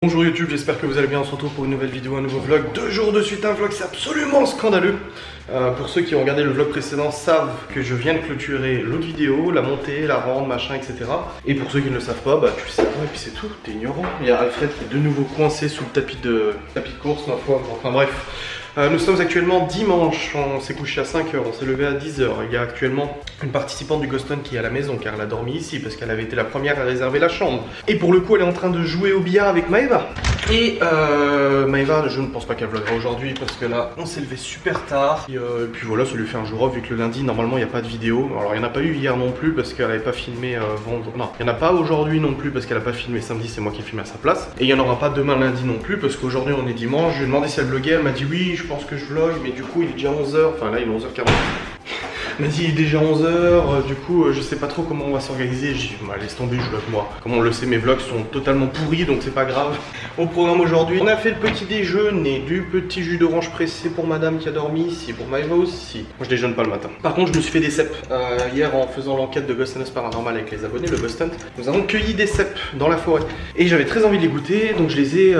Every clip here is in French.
Bonjour YouTube, j'espère que vous allez bien, on se retrouve pour une nouvelle vidéo, un nouveau vlog. 2 jours de suite, un vlog, c'est absolument scandaleux. Pour ceux qui ont regardé le vlog précédent savent que je viens de clôturer l'autre vidéo, la montée, la rendre, machin, etc. Et pour ceux qui ne le savent pas, bah tu le sais pas et puis c'est tout, t'es ignorant. Il y a Alfred qui est de nouveau coincé sous le tapis de course, ma foi, enfin bref. Nous sommes actuellement dimanche, on s'est couché à 5h, on s'est levé à 10h. Il y a actuellement une participante du Ghoston qui est à la maison car elle a dormi ici parce qu'elle avait été la première à réserver la chambre. Et pour le coup elle est en train de jouer au billard avec Maëva. Et Maëva, je ne pense pas qu'elle vloguera aujourd'hui parce que là on s'est levé super tard. Et puis voilà, ça lui fait un jour off vu que le lundi normalement il n'y a pas de vidéo. Alors il n'y en a pas eu hier non plus parce qu'elle n'avait pas filmé vendredi. Non, il n'y en a pas aujourd'hui non plus parce qu'elle n'a pas filmé samedi, c'est moi qui ai filmé à sa place. Et il n'y en aura pas demain lundi non plus parce qu'aujourd'hui on est dimanche. Je lui ai demandé si elle vloguait, elle m'a dit oui, je pense que je vlog, mais du coup il est déjà 11h, enfin là il est 11h40. Elle m'a dit il est déjà 11h, du coup je sais pas trop comment on va s'organiser. J'ai dit bah, laisse tomber, je vlog moi. Comme on le sait, mes vlogs sont totalement pourris donc c'est pas grave. Au programme aujourd'hui, on a fait le petit déjeuner, du petit jus d'orange pressé pour madame qui a dormi ici, pour Maëva aussi. Moi je déjeune pas le matin. Par contre je me suis fait des cèpes. Hier en faisant l'enquête de Ghost Hunters Paranormal avec les abonnés, le Ghost Hunt, nous avons cueilli des cèpes dans la forêt. Et j'avais très envie de les goûter, donc je les ai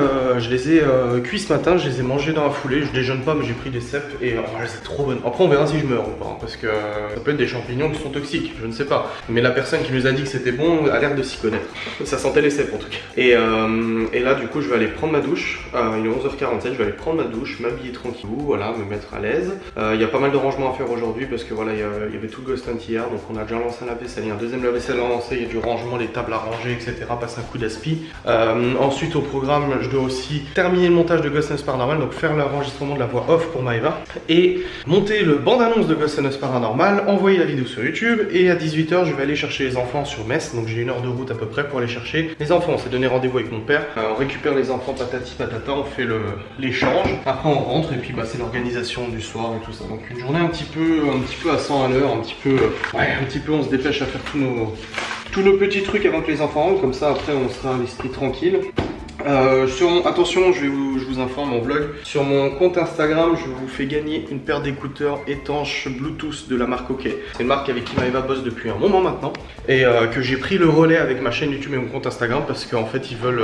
cuits ce matin, je les ai mangés dans la foulée. Je déjeune pas mais j'ai pris des cèpes et c'est trop bon. Après on verra si je meurs ou pas, parce que ça peut être des champignons qui sont toxiques, je ne sais pas. Mais la personne qui nous a dit que c'était bon a l'air de s'y connaître. Ça sentait les cèpes en tout cas. Et là du coup je vais aller prendre ma douche. Il est 11h47, je vais aller prendre ma douche, m'habiller tranquillou, voilà, me mettre à l'aise. Il y a pas mal de rangements à faire aujourd'hui parce que voilà, il y avait tout le Ghost Hunt hier, donc on a déjà lancé un lave-vaisselle, il y a un deuxième lave-vaisselle à lancer, il y a du rangement, les tables à ranger, etc. Passer un coup d'aspi. Ensuite au programme, je dois aussi terminer le montage de Ghost Hunters Paranormal, donc faire l'enregistrement de la voix off pour Maëva et monter le bande-annonce de Ghost Hunters Paranormal, envoyer la vidéo sur YouTube et à 18h je vais aller chercher les enfants sur Metz, donc j'ai 1 heure de route à peu près pour aller chercher les enfants. On s'est donné rendez-vous avec mon père, on récupère les enfants patati patata, on fait l'échange, après on rentre et puis bah, c'est l'organisation du soir et tout ça. Donc une journée un petit peu à 100 à l'heure, un petit peu on se dépêche à faire tous nos petits trucs avant que les enfants rentrent, comme ça après on sera à l'esprit tranquille. Attention, je vous informe mon vlog. Sur mon compte Instagram, je vous fais gagner une paire d'écouteurs étanches Bluetooth de la marque OK. C'est une marque avec qui Maëva bosse depuis un moment maintenant et que j'ai pris le relais avec ma chaîne YouTube et mon compte Instagram parce qu'en fait ils veulent,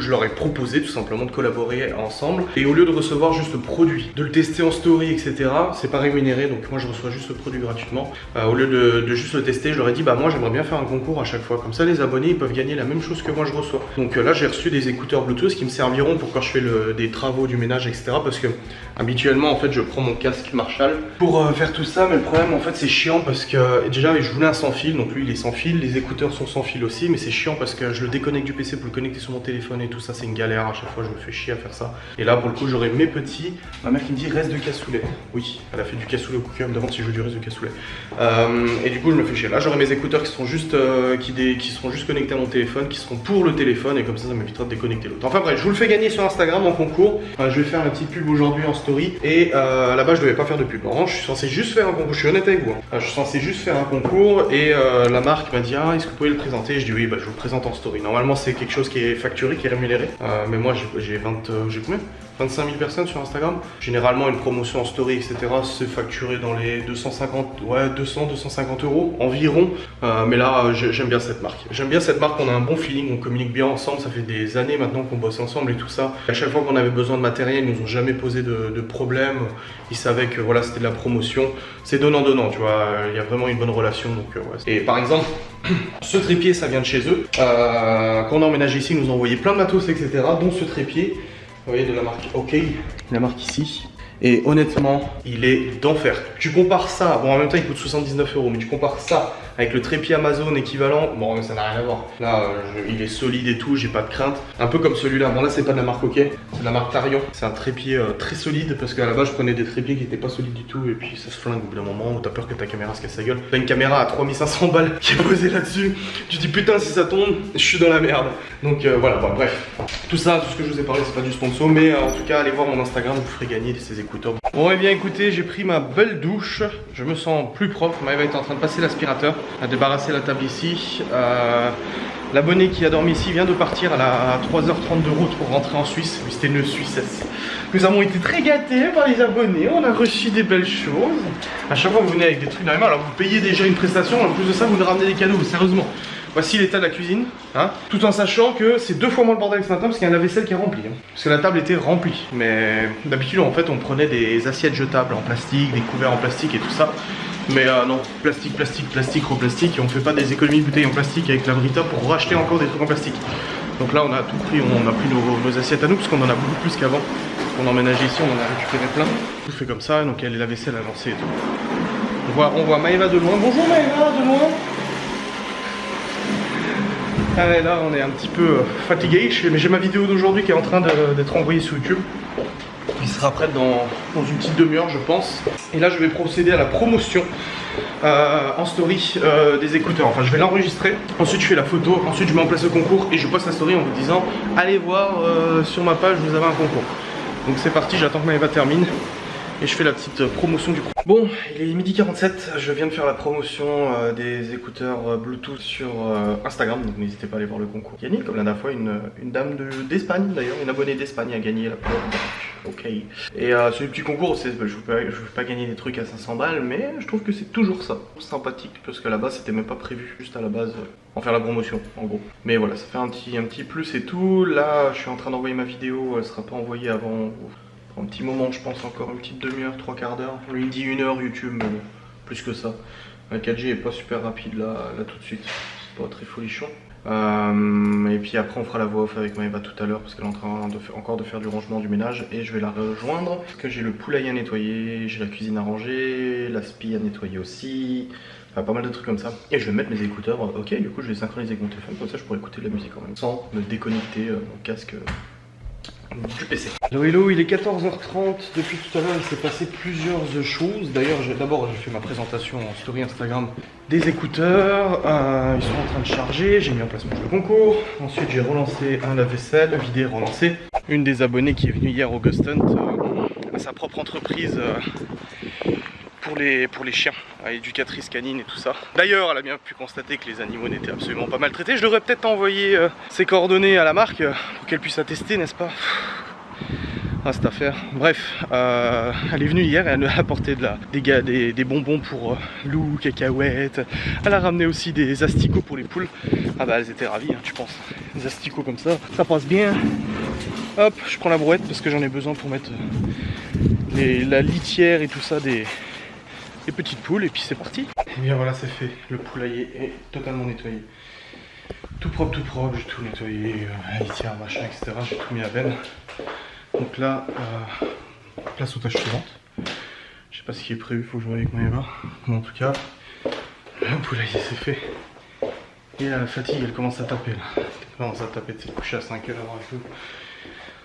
je leur ai proposé tout simplement de collaborer ensemble et au lieu de recevoir juste le produit, de le tester en story, etc. C'est pas rémunéré donc moi je reçois juste le produit gratuitement. Au lieu de juste le tester, je leur ai dit bah moi j'aimerais bien faire un concours à chaque fois, comme ça les abonnés ils peuvent gagner la même chose que moi je reçois. Donc là j'ai reçu des écouteurs Bluetooth qui me serviront pour quand je fais des travaux, du ménage, etc. Parce que habituellement en fait je prends mon casque Marshall pour faire tout ça, mais le problème en fait c'est chiant parce que déjà je voulais un sans fil, donc lui il est sans fil, les écouteurs sont sans fil aussi, mais c'est chiant parce que je le déconnecte du PC pour le connecter sur mon téléphone et tout ça, c'est une galère à chaque fois, je me fais chier à faire ça. Et là pour le coup j'aurai mes petits, ma mère qui me dit reste de cassoulet. Oui, elle a fait du cassoulet au cookie, elle me demande si je veux du reste de cassoulet. Et du coup je me fais chier. Là j'aurai mes écouteurs qui seront juste qui seront juste connectés à mon téléphone, qui seront pour le téléphone et comme ça m'évitera de déconnecter l'autre. Enfin bref, je vous le fais gagner sur Instagram en concours. Je vais faire la petite pub aujourd'hui en story et là-bas je devais pas faire de pub. En revanche je suis censé juste faire un concours, je suis honnête avec vous. Je suis censé juste faire un concours et la marque m'a dit ah est-ce que vous pouvez le présenter? Je dis oui, bah je vous le présente en story. Normalement c'est quelque chose qui est facturé, qui est rémunéré. Mais moi j'ai combien 25 000 personnes sur Instagram. Généralement une promotion en story etc c'est facturé dans les 250 euros environ. Mais là j'aime bien cette marque. J'aime bien cette marque, on a un bon feeling, on communique bien ensemble, ça fait des années maintenant qu'on bosse ensemble et tout ça. À chaque fois qu'on avait besoin de matériel, ils nous ont jamais posé de problème. Ils savaient que voilà c'était de la promotion. C'est donnant-donnant, tu vois, il y a vraiment une bonne relation. Donc, ouais. Et par exemple, ce trépied ça vient de chez eux. Quand on a emménagé ici, ils nous ont envoyé plein de matos etc. dont ce trépied. Vous voyez de la marque OK, la marque ici. Et honnêtement, il est d'enfer. Tu compares ça, bon en même temps il coûte 79 euros, mais tu compares ça avec le trépied Amazon équivalent, bon ça n'a rien à voir. Là il est solide et tout, j'ai pas de crainte. Un peu comme celui-là, bon là c'est pas de la marque OK, c'est de la marque Tarion. C'est un trépied très solide parce qu'à la base je prenais des trépieds qui étaient pas solides du tout et puis ça se flingue au bout d'un moment où t'as peur que ta caméra se casse la gueule. T'as une caméra à 3500 balles qui est posée là-dessus, tu te dis putain si ça tombe, je suis dans la merde. Donc voilà, bon, bref. Tout ça, tout ce que je vous ai parlé c'est pas du sponsor, mais en tout cas allez voir mon Instagram, vous ferez gagner ces écouteurs. Bon et bien écoutez, j'ai pris ma belle douche, je me sens plus propre. Maëva est en train de passer l'aspirateur, à débarrasser la table ici. L'abonné qui a dormi ici vient de partir à 3h30 de route pour rentrer en Suisse. Oui, c'était une Suissesse. Nous avons été très gâtés par les abonnés, on a reçu des belles choses. À chaque fois vous venez avec des trucs dans les mains, alors vous payez déjà une prestation, en plus de ça vous nous ramenez des cadeaux, sérieusement. Voici l'état de la cuisine, hein, tout en sachant que c'est 2 fois moins le bordel que ce matin parce qu'il y a un lave-vaisselle qui est rempli. Hein, parce que la table était remplie. Mais d'habitude, en fait, on prenait des assiettes jetables en plastique, des couverts en plastique et tout ça. Mais non, plastique, replastique, et on fait pas des économies de bouteilles en plastique avec la Brita pour racheter encore des trucs en plastique. Donc là, on a tout pris, on a pris nos assiettes à nous parce qu'on en a beaucoup plus qu'avant. On emménageait ici, on en a récupéré plein. Tout fait comme ça, donc il y a la vaisselle à lancer et tout. On voit Maëva de loin. Bonjour Maëva, de loin. Ah, là on est un petit peu fatigué, mais j'ai ma vidéo d'aujourd'hui qui est en train d'être envoyée sur YouTube. Il sera prête dans une petite demi-heure je pense. Et là je vais procéder à la promotion en story des écouteurs. Enfin je vais l'enregistrer, ensuite je fais la photo, ensuite je mets en place le concours et je poste la story en vous disant allez voir sur ma page vous avez un concours. Donc c'est parti, j'attends que Maëva termine. Et je fais la petite promotion du coup. Bon, il est 12h47, je viens de faire la promotion des écouteurs Bluetooth sur Instagram, donc n'hésitez pas à aller voir le concours. Gagné comme la dernière fois une dame d'Espagne d'ailleurs, une abonnée d'Espagne a gagné la Power Bank. Ok. Et ce petit concours, je ne veux pas gagner des trucs à 500 balles, mais je trouve que c'est toujours ça. Sympathique, parce qu'à la base c'était même pas prévu, juste à la base en faire la promotion en gros. Mais voilà, ça fait un petit plus et tout. Là, je suis en train d'envoyer ma vidéo, elle sera pas envoyée avant un petit moment, je pense, encore une petite demi-heure, 3/4 d'heure. Lui il dit 1 heure YouTube, mais bon, plus que ça. La 4G est pas super rapide là tout de suite, c'est pas très folichon. Et puis après on fera la voix off avec Maëva tout à l'heure parce qu'elle est en train encore de faire du rangement du ménage et je vais la rejoindre parce que j'ai le poulailler à nettoyer, j'ai la cuisine à ranger, la spie à nettoyer aussi, enfin pas mal de trucs comme ça. Et je vais mettre mes écouteurs, ok, du coup je vais synchroniser avec mon téléphone, comme ça je pourrais écouter de la musique en même sans me déconnecter mon casque du PC. Hello, il est 14h30, depuis tout à l'heure il s'est passé plusieurs choses. D'ailleurs d'abord j'ai fait ma présentation en story Instagram des écouteurs, ils sont en train de charger, j'ai mis en place mon concours. Ensuite j'ai relancé un lave-vaisselle, vidé, relancé. Une des abonnées qui est venue hier au Ghost Hunt a sa propre entreprise pour les chiens, éducatrice canine et tout ça. D'ailleurs, elle a bien pu constater que les animaux n'étaient absolument pas maltraités. Je devrais peut-être envoyer ses coordonnées à la marque pour qu'elle puisse attester, n'est-ce pas? Ah, cette affaire. Bref, elle est venue hier et elle a apporté des bonbons pour loups, cacahuètes. Elle a ramené aussi des asticots pour les poules. Ah bah elles étaient ravies, hein, tu penses. Des asticots comme ça passe bien. Hop, je prends la brouette parce que j'en ai besoin pour mettre la litière et tout ça des petites poules et puis c'est parti. Et bien voilà, c'est fait, le poulailler est totalement nettoyé. Tout propre, j'ai tout nettoyé, la litière, machin, etc. J'ai tout mis à benne. Donc là, place aux tâches suivantes. Je sais pas ce qui est prévu, faut que je vois avec Maëva. Mais en tout cas, le poulailler c'est fait. Et la fatigue elle commence à taper là. Elle commence à taper, c'est couché à 5h et tout.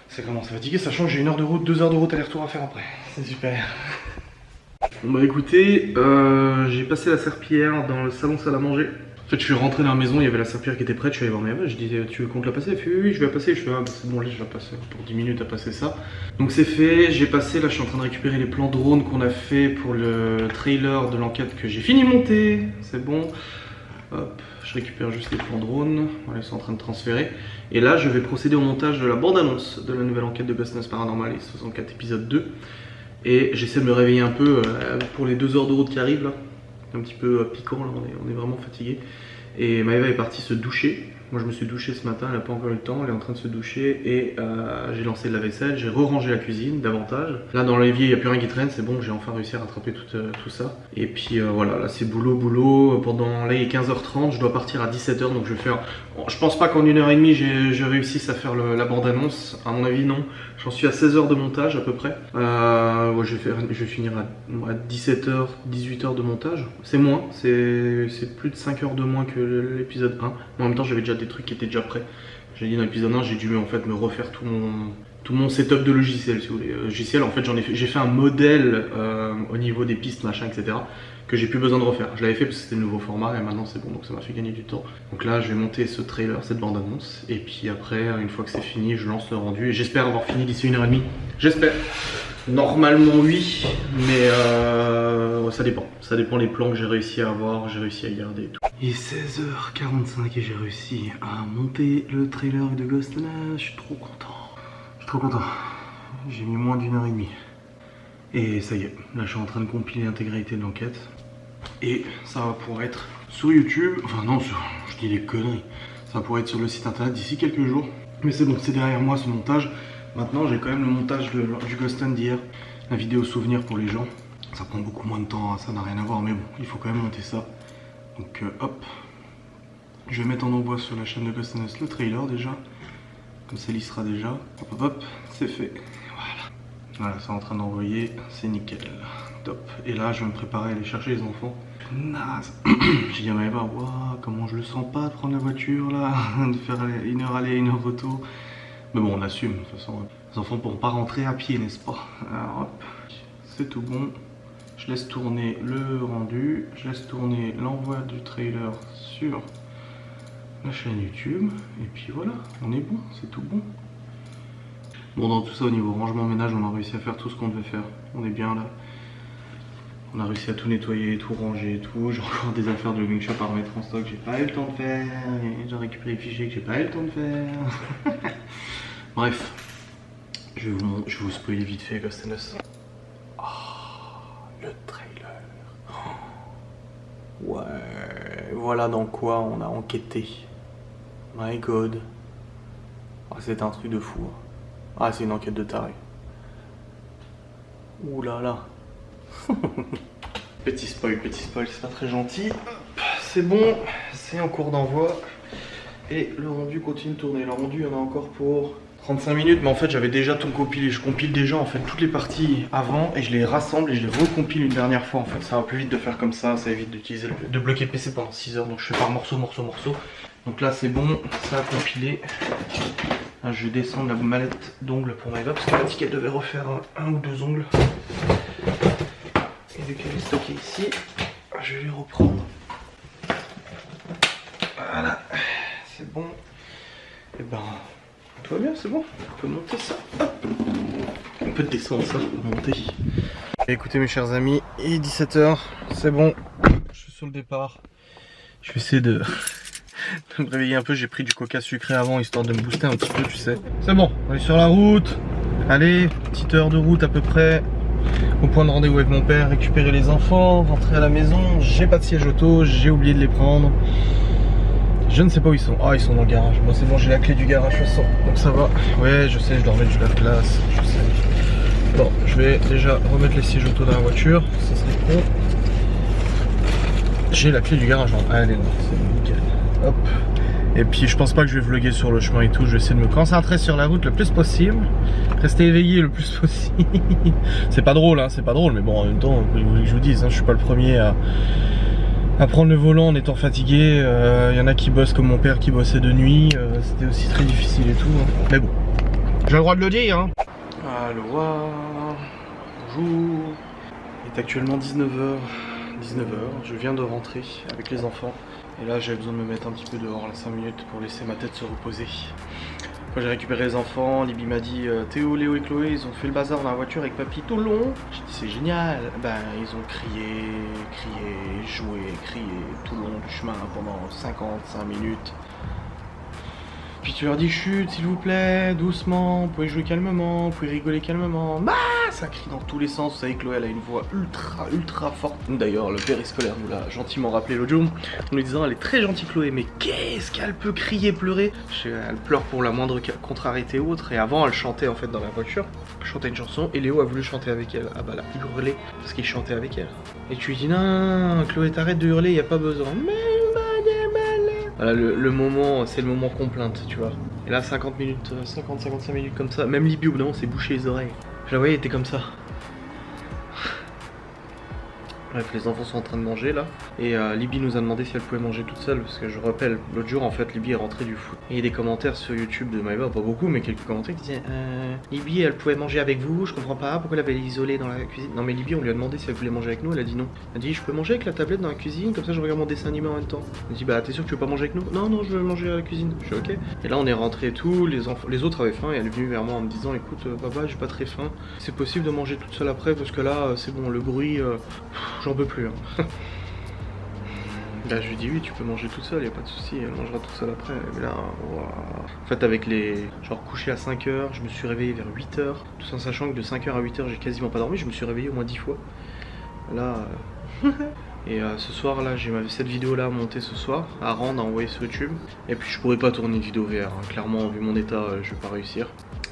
Ça commence à fatiguer, sachant que j'ai 1 heure de route, 2 heures de route aller-retour à faire après. C'est super. Bon bah écoutez, j'ai passé la serpillière dans le salon salle à manger. En fait je suis rentré dans la maison, il y avait la serpillière qui était prête, je suis allé voir Maëva, je dis tu veux qu'on te la passe? Elle fait oui je vais la passer, je fais ah bah c'est bon là je vais la passer pour 10 minutes à passer ça. Donc c'est fait, j'ai passé, là je suis en train de récupérer les plans drone qu'on a fait pour le trailer de l'enquête que j'ai fini de monter, c'est bon. Hop, je récupère juste les plans drone, voilà, ils sont en train de transférer. Et là je vais procéder au montage de la bande-annonce de la nouvelle enquête de Ghost Hunt Paranormal 64 épisode 2. Et j'essaie de me réveiller un peu pour les 2 heures de route qui arrivent là. Un petit peu piquant là, on est vraiment fatigué. Et Maëva est partie se doucher. Moi je me suis douché ce matin, elle n'a pas encore eu le temps, elle est en train de se doucher. Et j'ai lancé de la vaisselle, j'ai re-rangé la cuisine davantage. Là dans l'évier il n'y a plus rien qui traîne, c'est bon, j'ai enfin réussi à rattraper tout ça. Et puis voilà, là c'est boulot. Pendant, là il est 15h30, je dois partir à 17h. Donc je vais faire, je pense pas qu'en 1h30 je réussisse à faire la bande-annonce. À mon avis non, j'en suis à 16 heures de montage à peu près. Ouais, je vais finir à 17h, 18h de montage. C'est moins, c'est plus de 5 heures de moins que l'épisode 1. Mais en même temps j'avais déjà des trucs qui étaient déjà prêts. J'ai dit dans l'épisode 1, j'ai dû en fait me refaire tout mon setup de logiciel, si vous voulez. Logiciel, en fait j'ai fait un modèle au niveau des pistes, machin, etc. que j'ai plus besoin de refaire. Je l'avais fait parce que c'était le nouveau format et maintenant c'est bon, donc ça m'a fait gagner du temps. Donc là je vais monter ce trailer, cette bande annonce, et puis après une fois que c'est fini je lance le rendu et j'espère avoir fini d'ici 1h30. J'espère. Normalement oui, mais ça dépend des plans que j'ai réussi à avoir, j'ai réussi à garder et tout. Il est 16h45 et j'ai réussi à monter le trailer de Ghost Hunt. Je suis trop content. J'ai mis moins d'1h30. Et ça y est, là je suis en train de compiler l'intégralité de l'enquête. Et ça va pouvoir être sur YouTube, enfin non, je dis des conneries. Ça pourrait être sur le site internet d'ici quelques jours. Mais c'est bon, c'est derrière moi ce montage. Maintenant j'ai quand même le montage du Ghost Hunt d'hier. La vidéo souvenir pour les gens. Ça prend beaucoup moins de temps, ça n'a rien à voir, mais bon, il faut quand même monter ça. Donc hop. Je vais mettre en envoi sur la chaîne de Ghost Hunt le trailer déjà. Comme ça il y sera déjà. Hop hop hop, c'est fait. Voilà. Voilà, c'est en train d'envoyer, c'est nickel. Top. Et là je vais me préparer à aller chercher les enfants. Naze. J'ai dit à Maëva, waouh, comment je le sens pas de prendre la voiture là, de faire 1 heure aller, 1 heure retour. Mais bon, on assume, de toute façon. Les enfants pourront pas rentrer à pied, n'est-ce pas? Alors hop, c'est tout bon. Je laisse tourner le rendu, je laisse tourner l'envoi du trailer sur la chaîne YouTube. Et puis voilà, on est bon, c'est tout bon. Bon, dans tout ça, au niveau rangement ménage, on a réussi à faire tout ce qu'on devait faire. On est bien là. On a réussi à tout nettoyer, tout ranger et tout. J'ai encore des affaires de Gaming Shop à remettre en stock. J'ai pas eu le temps de faire. J'ai récupéré les fichiers que j'ai pas eu le temps de faire. Bref. Je vais vous spoiler vite fait Ghost Hunt. Oh, le trailer. Oh. Ouais. Voilà dans quoi on a enquêté. My god. Oh, c'est un truc de fou. Ah, c'est une enquête de taré. Ouh là là. Petit spoil, c'est pas très gentil. C'est bon, c'est en cours d'envoi. Et le rendu continue de tourner. Le rendu, il y en a encore pour 35 minutes. Mais en fait, j'avais déjà tout compilé. Je compile déjà en fait toutes les parties avant et je les rassemble et je les recompile une dernière fois. En fait, ça va plus vite de faire comme ça. Ça évite de bloquer le PC pendant 6 heures. Donc je fais par morceau. Donc là, c'est bon, ça a compilé. Là, je vais descendre la mallette d'ongles pour Maëva parce qu'elle m'a dit qu'elle devait refaire 1 ou 2 ongles. Et vu qu'elle est stockée ici, je vais les reprendre. Voilà, c'est bon. Et ben, tout va bien, c'est bon. On peut monter ça. Hop. On peut descendre ça, monter. Et écoutez mes chers amis, il est 17 h, c'est bon. Je suis sur le départ. Je vais essayer de me réveiller un peu. J'ai pris du coca sucré avant histoire de me booster un petit peu, tu sais. C'est bon, on est sur la route. Allez, petite heure de route à peu près. Au point de rendez-vous avec mon père, récupérer les enfants, rentrer à la maison. J'ai pas de siège auto, j'ai oublié de les prendre. Je ne sais pas où ils sont. Ah, ils sont dans le garage. Bon, c'est bon, j'ai la clé du garage, je sens. Donc ça va. Ouais, je sais, je dois remettre du lave-glace. Je sais. Bon, je vais déjà remettre les sièges auto dans la voiture. Ça serait con. J'ai la clé du garage. Ah, elle est là. C'est nickel. Hop. Et puis je pense pas que je vais vlogger sur le chemin et tout. Je vais essayer de me concentrer sur la route le plus possible. Rester éveillé le plus possible. C'est pas drôle, hein, c'est pas drôle. Mais bon, en même temps, vous voulez que je vous dise, hein, je suis pas le premier à prendre le volant en étant fatigué. Y en a qui bossent comme mon père qui bossait de nuit. C'était aussi très difficile et tout. Hein. Mais bon, j'ai le droit de le dire. Hein. Aloha. Bonjour. Il est actuellement 19 h. Je viens de rentrer avec les enfants. Et là j'avais besoin de me mettre un petit peu dehors, là, 5 minutes pour laisser ma tête se reposer. Quand j'ai récupéré les enfants, Libby m'a dit Théo, Léo et Chloé, ils ont fait le bazar dans la voiture avec papy tout le long. J'ai dit c'est génial. Ben ils ont crié, joué, tout le long du chemin pendant 55 minutes. Puis tu leur dis chut s'il vous plaît, doucement, vous pouvez jouer calmement, vous pouvez rigoler calmement. Bah, ça crie dans tous les sens, vous savez Chloé elle a une voix ultra forte. D'ailleurs le périscolaire nous l'a gentiment rappelé l'autre jour en lui disant elle est très gentille Chloé, mais qu'est-ce qu'elle peut crier, pleurer. Elle pleure pour la moindre contrariété ou autre. Et avant elle chantait en fait dans la voiture, elle chantait une chanson et Léo a voulu chanter avec elle. Ah bah là, il hurlait parce qu'il chantait avec elle. Et tu lui dis non Chloé t'arrêtes de hurler, y a pas besoin. Mais voilà, le moment, c'est le moment complainte, tu vois. Et là, 55 minutes comme ça. Même Libby, au bout d'un moment, s'est bouché les oreilles. Je la voyais, elle était comme ça. Bref, les enfants sont en train de manger là. Et Libby nous a demandé si elle pouvait manger toute seule. Parce que je rappelle, l'autre jour en fait, Libby est rentrée du foot. Et il y a des commentaires sur YouTube de Maëva, pas beaucoup, mais quelques commentaires qui disaient Libby elle pouvait manger avec vous, je comprends pas, pourquoi elle avait isolée dans la cuisine. Non mais Libby on lui a demandé si elle voulait manger avec nous, elle a dit non. Elle a dit je peux manger avec la tablette dans la cuisine, comme ça je regarde mon dessin animé en même temps. Elle a dit bah t'es sûr que tu veux pas manger avec nous? Non, je veux manger à la cuisine. Je suis ok. Et là on est rentré et tout, les autres avaient faim et elle est venue vers moi en me disant écoute papa j'ai pas très faim, c'est possible de manger toute seule après parce que là c'est bon le bruit, j'en peux plus. Hein. Là je lui dis oui tu peux manger toute seule, y a pas de souci, elle mangera toute seule après. Mais là, wow. En fait avec les... genre couché à 5 h, je me suis réveillé vers 8 h, tout en sachant que de 5 h à 8 h j'ai quasiment pas dormi, je me suis réveillé au moins 10 fois. Là... Et ce soir là j'ai cette vidéo là à monter ce soir, à rendre, à envoyer sur YouTube. Et puis je pourrais pas tourner une vidéo VR, hein. Clairement vu mon état je vais pas réussir.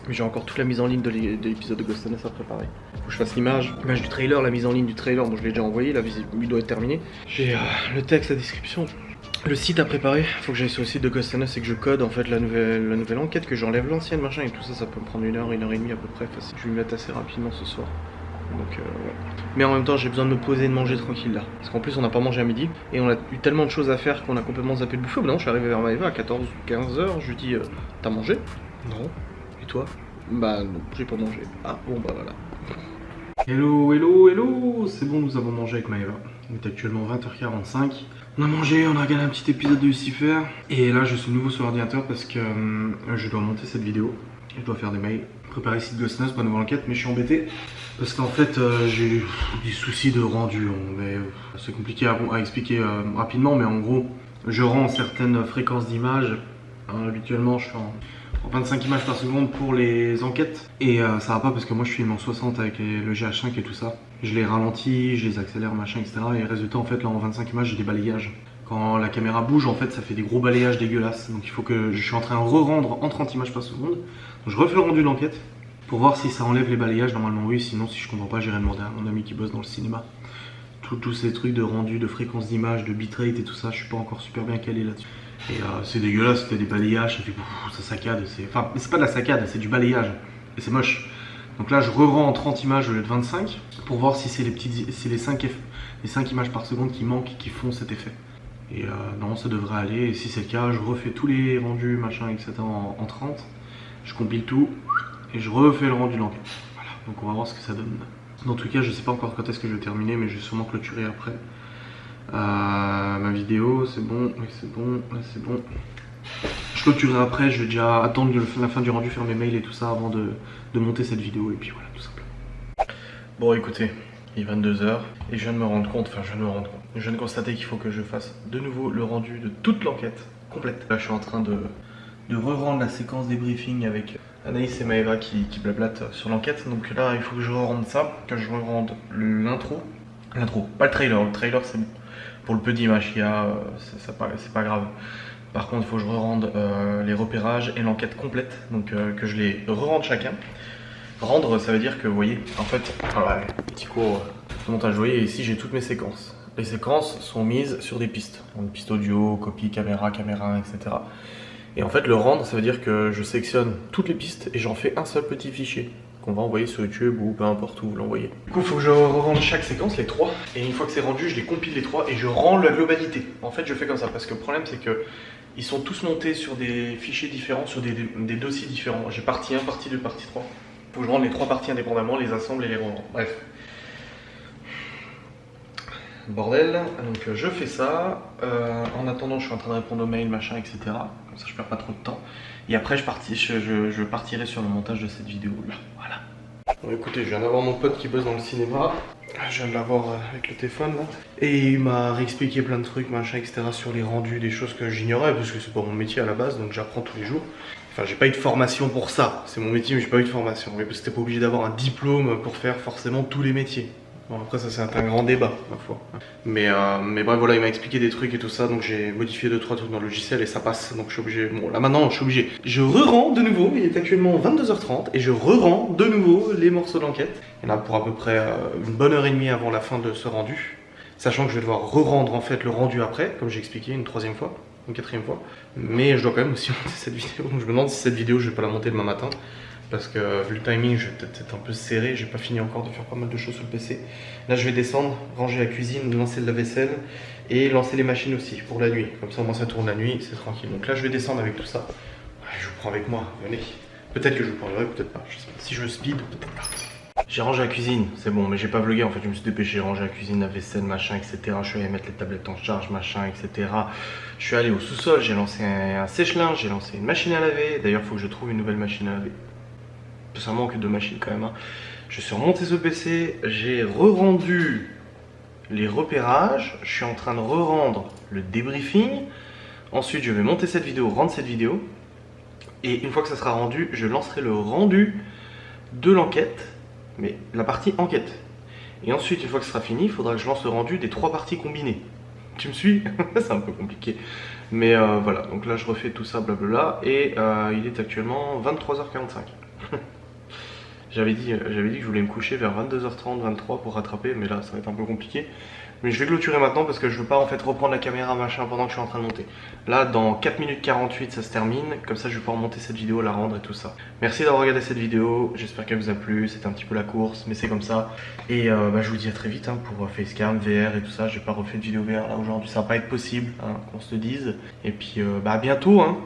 Mais j'ai encore toute la mise en ligne de l'épisode de Ghost and Us à préparer. Faut que je fasse l'image du trailer, la mise en ligne du trailer, bon je l'ai déjà envoyé, la visite doit être terminée. J'ai le texte, la description, le site à préparer. Faut que j'aille sur le site de Ghost and Us et que je code en fait la nouvelle enquête, que j'enlève l'ancienne machin et tout ça, ça peut me prendre 1 heure et demie à peu près. Enfin, je vais me mettre assez rapidement ce soir. Donc ouais. Mais en même temps j'ai besoin de me poser et de manger tranquille là. Parce qu'en plus on n'a pas mangé à midi et on a eu tellement de choses à faire qu'on a complètement zappé le bouffer. Non, je suis arrivé vers Maëva à 14 ou 15h, je lui dis t'as mangé? Non. Et toi? Bah non, j'ai pas mangé. Ah bon bah voilà. Hello, hello, hello. C'est bon, nous avons mangé avec Maëva. Il est actuellement 20h45. On a mangé, on a regardé un petit épisode de Lucifer. Et là je suis nouveau sur l'ordinateur parce que je dois monter cette vidéo. Je dois faire des mails, préparer le site Ghost and Us pour une nouvelle enquête, mais je suis embêté parce qu'en fait j'ai des soucis de rendu. Mais c'est compliqué à expliquer rapidement, mais en gros je rends certaines fréquences d'image. Habituellement je suis en 25 images par seconde pour les enquêtes et ça va pas parce que moi je filme en 60 avec le GH5 et tout ça. Je les ralentis, je les accélère machin etc. Et résultat en fait là en 25 images j'ai des balayages. Quand la caméra bouge en fait ça fait des gros balayages dégueulasses. Donc il faut que je suis en train de re-rendre en 30 images par seconde. Donc je refais le rendu de l'enquête pour voir si ça enlève les balayages. Normalement oui, sinon si je comprends pas j'irai demander à mon ami qui bosse dans le cinéma. Tous ces trucs de rendu, de fréquence d'image, de bitrate et tout ça, je suis pas encore super bien calé là-dessus. Et c'est dégueulasse, c'était des balayages, ça fait ça saccade, enfin c'est pas de la saccade, c'est du balayage. Et c'est moche. Donc là je re-rends en 30 images au lieu de 25 pour voir si c'est les 5 images par seconde qui manquent et qui font cet effet. Et non, ça devrait aller, et si c'est le cas, je refais tous les rendus, machin, etc. en 30. Je compile tout et je refais le rendu de l'enquête. Voilà, donc on va voir ce que ça donne. Dans tout cas, je sais pas encore quand est-ce que je vais terminer, mais je vais sûrement clôturer après. Ma vidéo, c'est bon, oui c'est bon, là c'est bon. Je clôturerai après, je vais déjà attendre la fin du rendu, faire mes mails et tout ça avant de monter cette vidéo, et puis voilà, tout simplement. Bon écoutez, il est 22h, et je viens de me rendre compte, je viens de constater qu'il faut que je fasse de nouveau le rendu de toute l'enquête complète. Là je suis en train de re-rendre la séquence des briefings avec Anaïs et Maëva qui blablatent sur l'enquête. Donc là il faut que je re-rende ça, que je re-rende l'intro, pas le trailer c'est bon. Pour le peu d'images qu'il y a, c'est pas grave. Par contre il faut que je re-rende les repérages et l'enquête complète, donc que je les re-rende chacun. Rendre, ça veut dire que vous voyez, en fait, voilà, petit cours de montage, vous voyez ici j'ai toutes mes séquences. Les séquences sont mises sur des pistes, donc piste audio, copie, caméra, etc. Et en fait le rendre, ça veut dire que je sélectionne toutes les pistes et j'en fais un seul petit fichier qu'on va envoyer sur YouTube ou peu importe où vous l'envoyez. Du coup il faut que je rende chaque séquence, les 3, et une fois que c'est rendu je les compile les 3 et je rends la globalité. En fait je fais comme ça parce que le problème c'est que ils sont tous montés sur des fichiers différents, sur des dossiers différents. J'ai partie 1, partie 2, partie 3. Il faut que je rende les 3 parties indépendamment, les assemble et les revends. Bref. Bordel, donc je fais ça. En attendant, je suis en train de répondre aux mails, machin, etc. Comme ça, je perds pas trop de temps. Et après, je partirai sur le montage de cette vidéo là. Voilà. Bon, écoutez, je viens d'avoir mon pote qui bosse dans le cinéma. Je viens de l'avoir avec le téléphone là. Et il m'a réexpliqué plein de trucs, machin, etc. sur les rendus, des choses que j'ignorais parce que c'est pas mon métier à la base, donc j'apprends tous les jours. Enfin, j'ai pas eu de formation pour ça. C'est mon métier, mais j'ai pas eu de formation. Mais c'était pas obligé d'avoir un diplôme pour faire forcément tous les métiers. Bon, après ça c'est un grand débat, ma foi. Mais bref, voilà, il m'a expliqué des trucs et tout ça, donc j'ai modifié 2-3 trucs dans le logiciel et ça passe, donc je suis obligé. Bon, là maintenant je suis obligé. Je re-rends de nouveau, il est actuellement 22h30 et je re-rends de nouveau les morceaux d'enquête. Il y en a pour à peu près une bonne heure et demie avant la fin de ce rendu. Sachant que je vais devoir re-rendre en fait le rendu après, comme j'ai expliqué, une 3e fois, une 4e fois. Mais je dois quand même aussi monter cette vidéo, donc je me demande si cette vidéo je vais pas la monter demain matin. Parce que vu le timing, je vais peut-être être un peu serré, j'ai pas fini encore de faire pas mal de choses sur le PC. Là je vais descendre, ranger la cuisine, lancer le lave-vaisselle et lancer les machines aussi pour la nuit. Comme ça au moins ça tourne la nuit, c'est tranquille. Donc là je vais descendre avec tout ça. Ouais, je vous prends avec moi, venez. Peut-être que je vous prendrai, peut-être pas, je sais pas. Si je speed, peut-être pas. J'ai rangé la cuisine, c'est bon, mais j'ai pas vlogué en fait, je me suis dépêché, j'ai rangé la cuisine, la vaisselle, machin, etc. Je suis allé mettre les tablettes en charge, machin, etc. Je suis allé au sous-sol, j'ai lancé un sèche-linge, j'ai lancé une machine à laver. D'ailleurs il faut que je trouve une nouvelle machine à laver. Ça manque de machines quand même. Hein. Je suis remonté ce PC, j'ai re-rendu les repérages, je suis en train de re-rendre le débriefing. Ensuite, je vais monter cette vidéo, rendre cette vidéo. Et une fois que ça sera rendu, je lancerai le rendu de l'enquête, mais la partie enquête. Et ensuite, une fois que ce sera fini, il faudra que je lance le rendu des 3 parties combinées. Tu me suis? C'est un peu compliqué. Mais voilà, donc là je refais tout ça, blablabla. Et il est actuellement 23h45. J'avais dit que je voulais me coucher vers 22h30, 23 pour rattraper, mais là ça va être un peu compliqué. Mais je vais clôturer maintenant parce que je veux pas en fait reprendre la caméra machin pendant que je suis en train de monter. Là dans 4 minutes 48 ça se termine, comme ça je vais pouvoir monter cette vidéo, la rendre et tout ça. Merci d'avoir regardé cette vidéo, j'espère qu'elle vous a plu, c'était un petit peu la course mais c'est comme ça. Et je vous dis à très vite hein, pour Facecam, VR et tout ça, j'ai pas refait de vidéo VR là aujourd'hui, ça va pas être possible, hein, qu'on se le dise. Et puis à bientôt hein.